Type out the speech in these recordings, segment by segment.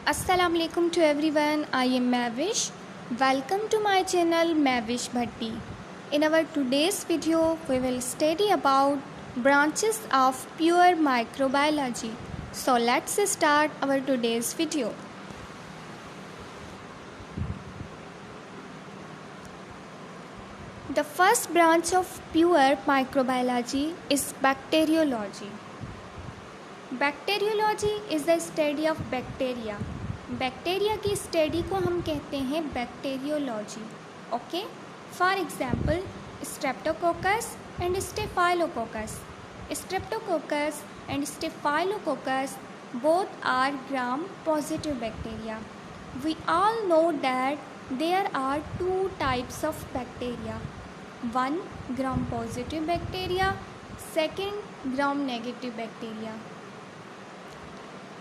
Assalamualaikum to everyone. I am Mavish. Welcome to my channel Mavish Bhatti. In our today's video, we will study about branches of pure microbiology. So let's start our today's video. The first branch of pure microbiology is bacteriology. Bacteriology is the study of bacteria. Bacteria की study को हम कहते हैं bacteriology. Okay, for example Streptococcus and staphylococcus. Streptococcus and staphylococcus both are gram positive bacteria. We all know that there are two types of bacteria. One gram positive bacteria, second gram negative bacteria.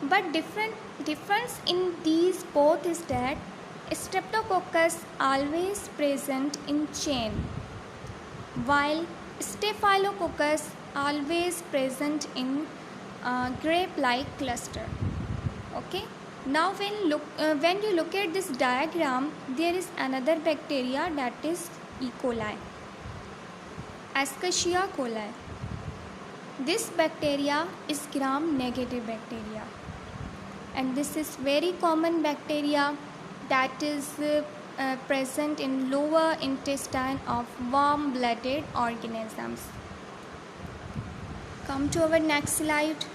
But difference in these both is that streptococcus always present in chain, while staphylococcus always present in grape-like cluster. Okay. Now when you look at this diagram, there is another bacteria, that is E. coli, Escherichia coli. This bacteria is gram-negative bacteria. And this is very common bacteria that is present in lower intestine of warm-blooded organisms. Come to our next slide.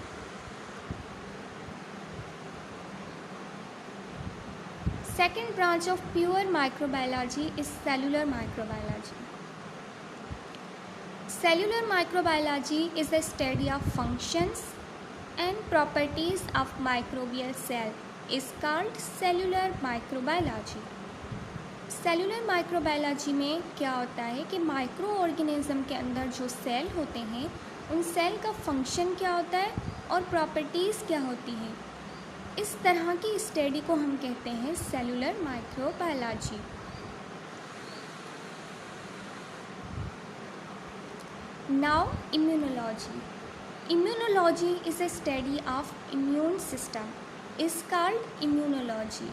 Second branch of pure microbiology is cellular microbiology. Cellular microbiology is the study of functions and properties of microbial cell is called cellular microbiology. Cellular microbiology में क्या होता है कि micro organism के अंदर जो cell होते हैं उन सेल का फंक्शन क्या होता है और प्रॉपर्टीज़ क्या होती हैं. इस तरह की स्टडी को हम कहते हैं cellular microbiology. Now immunology. Immunology is a study of immune system. Is called immunology.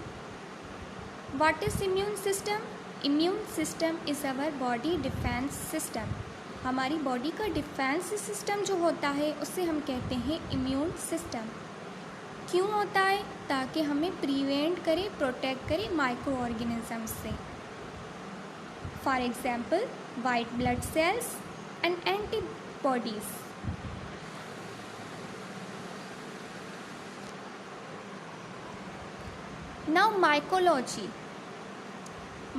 What is immune system? Immune system is our body defense system. हमारी बॉडी का डिफेंस सिस्टम जो होता है उसे हम कहते हैं इम्यून सिस्टम. क्यों होता है? ताकि हमें प्रिवेंट करे, प्रोटेक्ट करे माइक्रो ऑर्गेनिजम्स से. For example white blood cells and antibodies. Now mycology.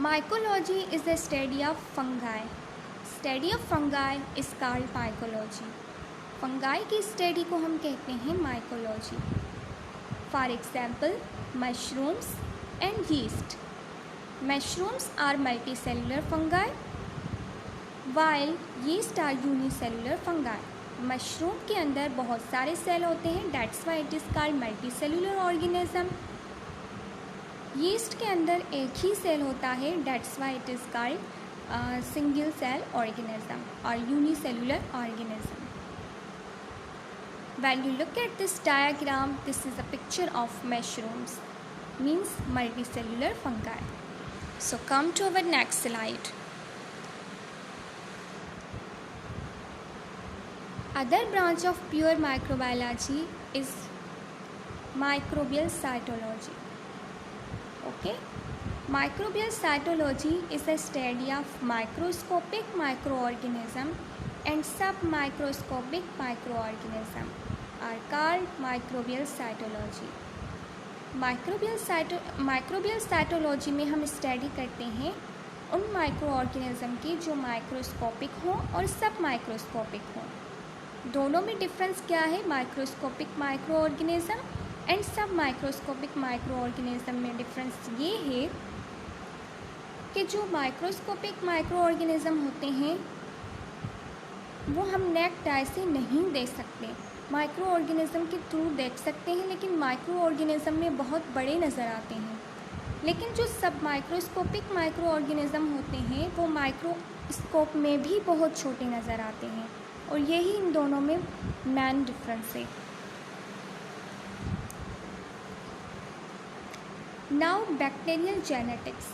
Mycology is the study of fungi. Study of fungi is called mycology. Fungi की study को हम कहते हैं mycology. For example, mushrooms and yeast. Mushrooms are multicellular fungi, while yeast are unicellular fungi. Mushroom के अंदर बहुत सारे cell होते हैं, that's why it is called multicellular organism. Yeast के अंदर एक ही सेल होता है, that's why it is called single cell organism और unicellular organism. When you look at this diagram, this is a picture of mushrooms, means multicellular fungi. So come to our next slide. Other branch of pure microbiology is microbial cytology. Okay, microbial cytology is a study of microscopic microorganism and submicroscopic microorganism are called microbial cytology. Microbial cytology में हम study करते हैं उन micro organism की जो microscopic हों और सब माइक्रोस्कोपिक हों. दोनों में डिफरेंस क्या है? माइक्रोस्कोपिक माइक्रो ऑर्गेनिज्म एंड सब माइक्रोस्कोपिक माइक्रो ऑर्गेनिज्म में डिफरेंस ये है कि जो माइक्रोस्कोपिक माइक्रो ऑर्गेनिज्म होते हैं वो हम नेक्ड आई से नहीं देख सकते, माइक्रो ऑर्गेनिज्म के थ्रू देख सकते हैं, लेकिन माइक्रो ऑर्गेनिज्म में बहुत बड़े नज़र आते हैं. लेकिन जो सब माइक्रोस्कोपिक माइक्रो ऑर्गेनिज्म होते हैं वो माइक्रोस्कोप में भी बहुत छोटे नज़र आते हैं, और यही इन दोनों में मेन डिफरेंस है. Now bacterial genetics.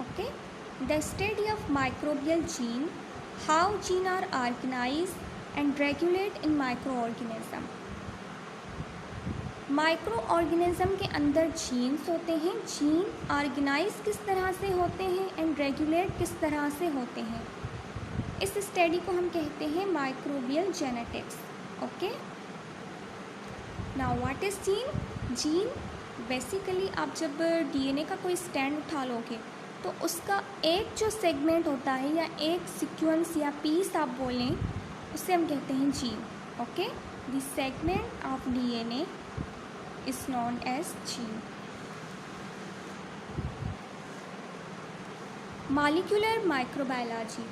Okay, the study of microbial gene, how genes are organized and regulate in microorganism. Micro organism के अंदर जीन्स होते हैं, जीन ऑर्गेनाइज किस तरह से होते हैं एंड रेगुलेट किस तरह से होते हैं, इस स्टडी को हम कहते हैं microbial genetics. Okay, now what is gene? Gene basically आप जब डीएनए का कोई स्टैंड उठा लोगे तो उसका एक जो सेगमेंट होता है या एक सीक्वेंस या पीस आप बोलें, उसे हम कहते हैं gene. Okay, the segment of DNA is known as gene. Molecular microbiology.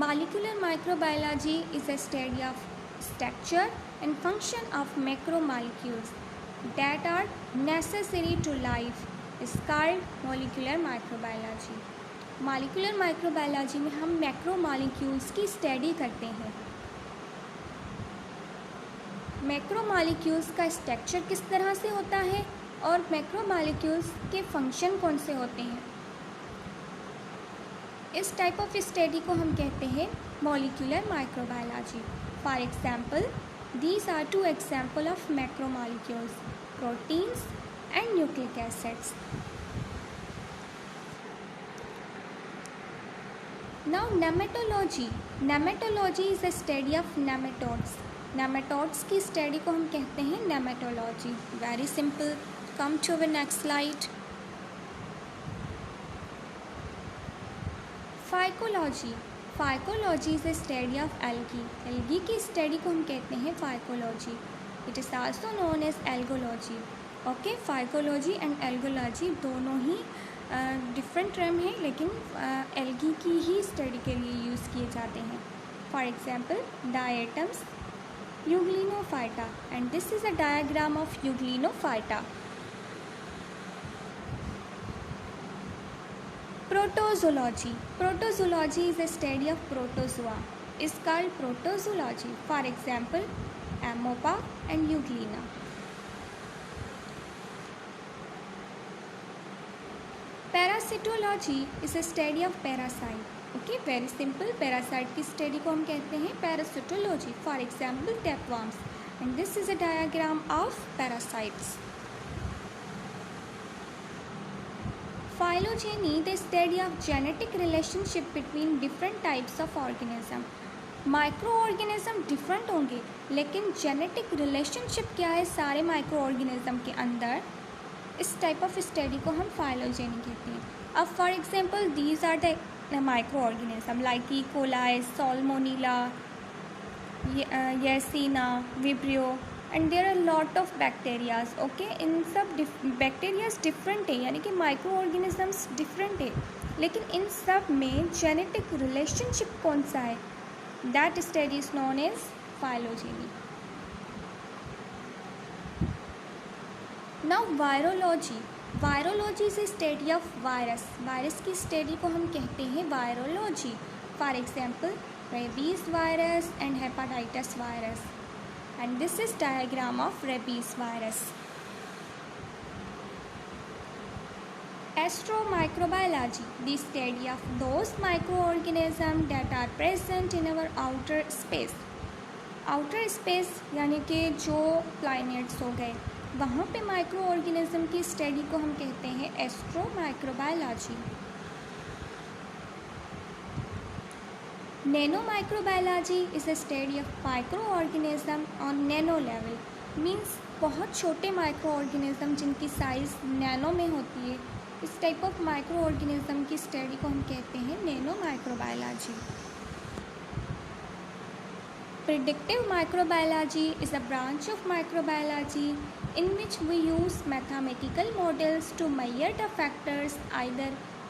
Molecular microbiology is a study of structure and function of macromolecules that are necessary to life is called molecular microbiology. Molecular microbiology में हम macromolecules की study करते हैं. Macromolecules का structure किस तरह से होता है और मैक्रोमॉलिक्यूल्स के फंक्शन कौन से होते हैं, इस टाइप ऑफ स्टडी को हम कहते हैं molecular microbiology. For example, these are two example of macromolecules, proteins and nucleic acids. Now nematology. Nematology is a study of nematodes. Nematodes की स्टडी को हम कहते हैं nematology. Very simple. Come to our next slide. Phycology. Phycology is a study of algae. Algae की study को हम कहते हैं phycology. It is also known as algology. Okay, phycology and algology दोनों ही डिफरेंट टर्म हैं, लेकिन एल्गी की ही स्टडी के लिए यूज़ किए जाते हैं. For example, diatoms Euglenophyta, and this is a diagram of Euglenophyta. Protozoology. Protozoology is a study of protozoa. Is called protozoology. For example, Amoeba and Euglena. Parasitology is a study of parasite. Okay, very simple. Parasite की study को हम कहते हैं parasitology. For example, टैपवर्म्स, and this is a diagram of parasites. Phylogeny, the study of genetic relationship between different types of organism. Micro organism different होंगे, लेकिन genetic relationship क्या है सारे माइक्रो ऑर्गेनिज्म के अंदर, इस टाइप ऑफ स्टडी को हम फाइलोजेनी कहते हैं. अब for example, these are the microorganism like E. coli, Salmonella, Yersinia, Vibrio, and there are lot of bacteria. Okay, इन सब bacteria different है, यानी कि माइक्रो ऑर्गेनिजम्स डिफरेंट है, लेकिन इन सब में जेनेटिक रिलेशनशिप कौन सा है, that study is known as phylogeny. Now virology. Virology is study of virus. Virus की स्टडी को हम कहते हैं virology. For example, rabies virus and hepatitis virus, and this is diagram of rabies virus. Astromicrobiology, the study of those microorganisms that are present in our outer space. Outer space यानी कि जो planets हो गए, वहाँ पे micro organism की study को हम कहते हैं astromicrobiology. Nano microbiology is a study of microorganism on nano level. Means बहुत छोटे माइक्रो ऑर्गेनिज्म जिनकी साइज़ नैनो में होती है, इस टाइप ऑफ माइक्रो ऑर्गेनिज्म की स्टडी को हम कहते हैं nano microbiology. Predictive microbiology is a branch of microbiology in which we use mathematical models to measure the factors, either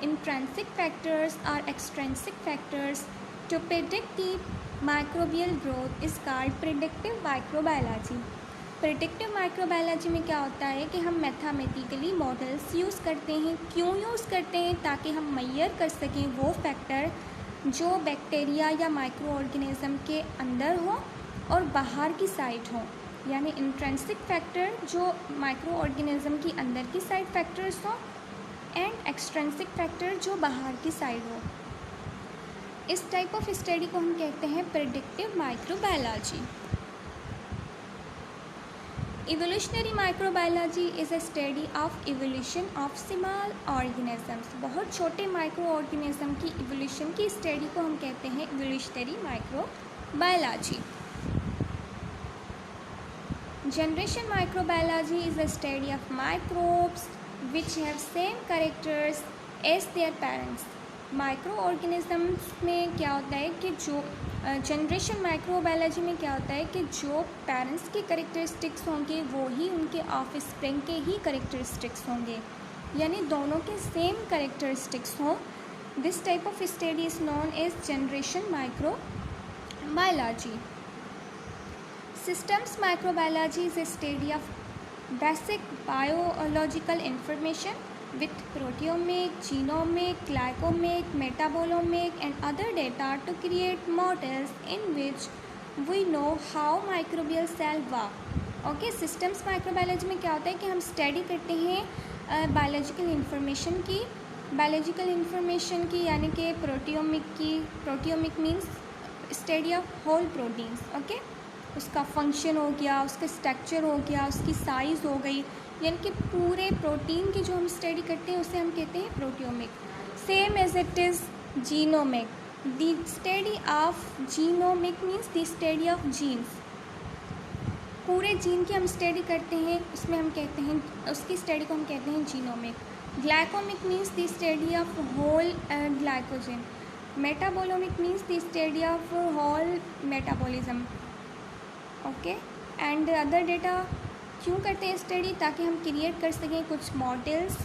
intrinsic factors or extrinsic factors, to predict the microbial growth is called predictive microbiology. Predictive microbiology में क्या होता है कि हम mathematically models use करते हैं. क्यों use करते हैं? ताकि हम मेजर कर सकें वो फैक्टर जो बैक्टीरिया या माइक्रो ऑर्गेनिज्म के अंदर हो और बाहर की साइड हो, यानी इंट्रिंसिक फैक्टर जो माइक्रो ऑर्गेनिज्म की अंदर की साइड फैक्टर्स हो, एंड एक्सट्रिंसिक फैक्टर जो बाहर की साइड हो। इस टाइप ऑफ स्टडी को हम कहते हैं predictive microbiology. Evolutionary microbiology is a study of evolution of small organisms. बहुत छोटे माइक्रो ऑर्गेनिज्म की इवोल्यूशन की स्टडी को हम कहते हैं evolutionary microbiology. Generation microbiology is a study of microbes which have same characters as their parents. Micro organisms में क्या होता है कि जो जनरेशन माइक्रोबायोलॉजी में क्या होता है कि जो पेरेंट्स के करेक्टरिस्टिक्स होंगे वो ही उनके ऑफ स्प्रिंग के ही करेक्टरिस्टिक्स होंगे, यानी दोनों के सेम करेक्टरिस्टिक्स हों। This type of study is known age generation microbiology. Systems microbiology is a study of basic biological information with proteomic, genomic, glycomic, metabolomic and other data to create models in which we know how microbial cell work. Okay, systems microbiology में क्या होता है कि हम study करते हैं biological information की यानी कि proteomic means study of whole proteins. Okay, उसका फंक्शन हो गया, उसका स्ट्रक्चर हो गया, उसकी साइज़ हो गई, यानी कि पूरे प्रोटीन की जो हम स्टडी करते हैं उसे हम कहते हैं proteomic. Same as it is genomic. The study of genomic means the study of genes. पूरे जीन की हम स्टडी करते हैं, उसमें हम कहते हैं उसकी स्टडी को हम कहते हैं genomic. Glycomic means the study of whole glycogen. Metabolomic means the study of whole metabolism. Okay, and other data क्यों करते हैं स्टडी? ताकि हम क्रिएट कर सकें कुछ मॉडल्स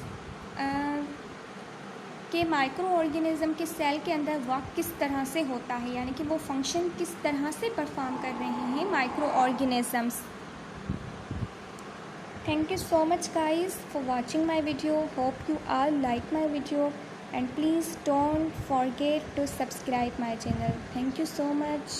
के माइक्रो ऑर्गेनिज्म के सेल के अंदर वर्क किस तरह से होता है, यानी कि वो फंक्शन किस तरह से परफॉर्म कर रहे हैं micro organisms. Thank you so much guys for watching my video. Hope you all like my video and please don't forget to subscribe my channel. Thank you so much.